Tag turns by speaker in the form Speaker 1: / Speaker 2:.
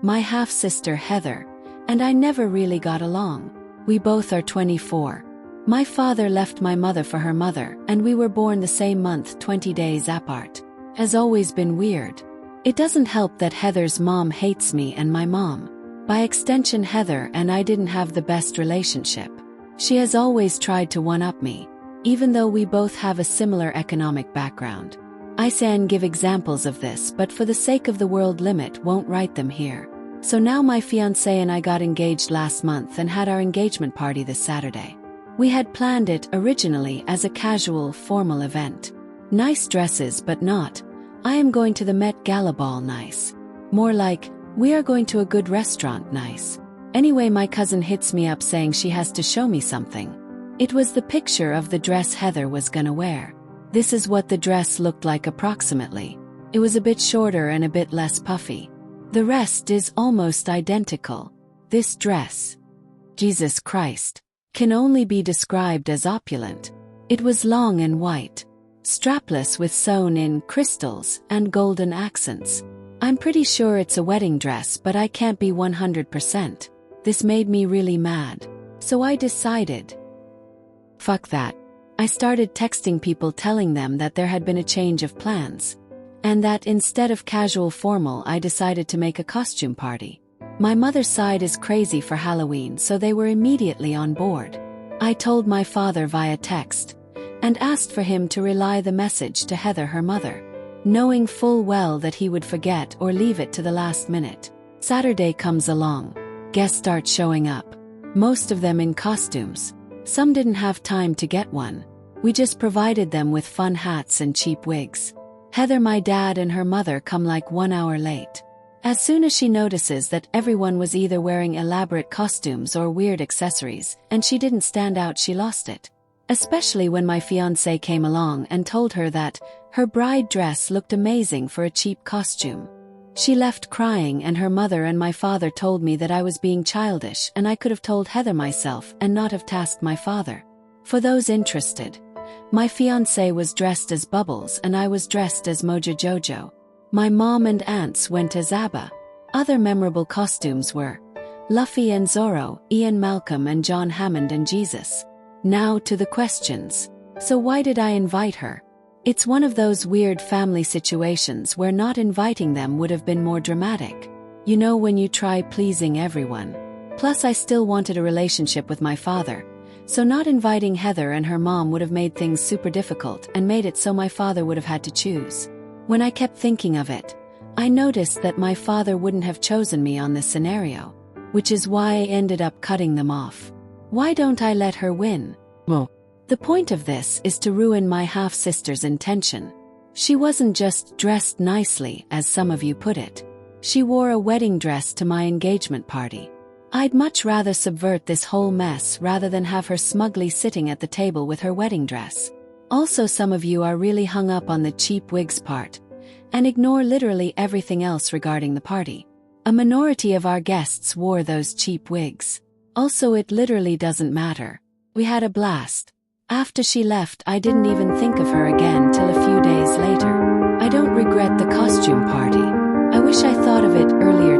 Speaker 1: my half-sister Heather, and I never really got along. We both are 24. My father left my mother for her mother, and we were born the same month 20 days apart. Has always been weird. It doesn't help that Heather's mom hates me and my mom. By extension, Heather and I didn't have the best relationship. She has always tried to one-up me, even though we both have a similar economic background. I can give examples of this, but for the sake of the world limit won't write them here. So now my fiancé and I got engaged last month and had our engagement party this Saturday. We had planned it originally as a casual, formal event. Nice dresses, but not, I am going to the Met Gala ball nice. More like, we are going to a good restaurant nice. Anyway, my cousin hits me up saying she has to show me something. It was the picture of the dress Heather was gonna wear. This is what the dress looked like approximately. It was a bit shorter and a bit less puffy. The rest is almost identical. This dress, Jesus Christ, can only be described as opulent. It was long and white, strapless with sewn-in crystals and golden accents. I'm pretty sure it's a wedding dress, but I can't be 100%. This made me really mad. So I decided, fuck that. I started texting people telling them that there had been a change of plans, and that instead of casual formal I decided to make a costume party. My mother's side is crazy for Halloween, so they were immediately on board. I told my father via text, and asked for him to relay the message to Heather, her mother, knowing full well that he would forget or leave it to the last minute. Saturday comes along. Guests start showing up, most of them in costumes. Some didn't have time to get one. We just provided them with fun hats and cheap wigs. Heather, my dad, and her mother come like 1 hour late. As soon as she notices that everyone was either wearing elaborate costumes or weird accessories, and she didn't stand out, she lost it. Especially when my fiancé came along and told her that her bride dress looked amazing for a cheap costume. She left crying, and her mother and my father told me that I was being childish and I could have told Heather myself and not have tasked my father. For those interested, my fiancé was dressed as Bubbles and I was dressed as Mojo Jojo. My mom and aunts went as ABBA. Other memorable costumes were Luffy and Zorro, Ian Malcolm and John Hammond and Jesus. Now to the questions. So why did I invite her? It's one of those weird family situations where not inviting them would have been more dramatic. You know, when you try pleasing everyone. Plus, I still wanted a relationship with my father, so not inviting Heather and her mom would have made things super difficult and made it so my father would have had to choose. When I kept thinking of it, I noticed that my father wouldn't have chosen me on this scenario, which is why I ended up cutting them off. Why don't I let her win? Well, the point of this is to ruin my half-sister's intention. She wasn't just dressed nicely, as some of you put it. She wore a wedding dress to my engagement party. I'd much rather subvert this whole mess rather than have her smugly sitting at the table with her wedding dress. Also, some of you are really hung up on the cheap wigs part, and ignore literally everything else regarding the party. A minority of our guests wore those cheap wigs. Also, it literally doesn't matter. We had a blast. After she left, I didn't even think of her again till a few days later. I don't regret the costume party. I wish I thought of it earlier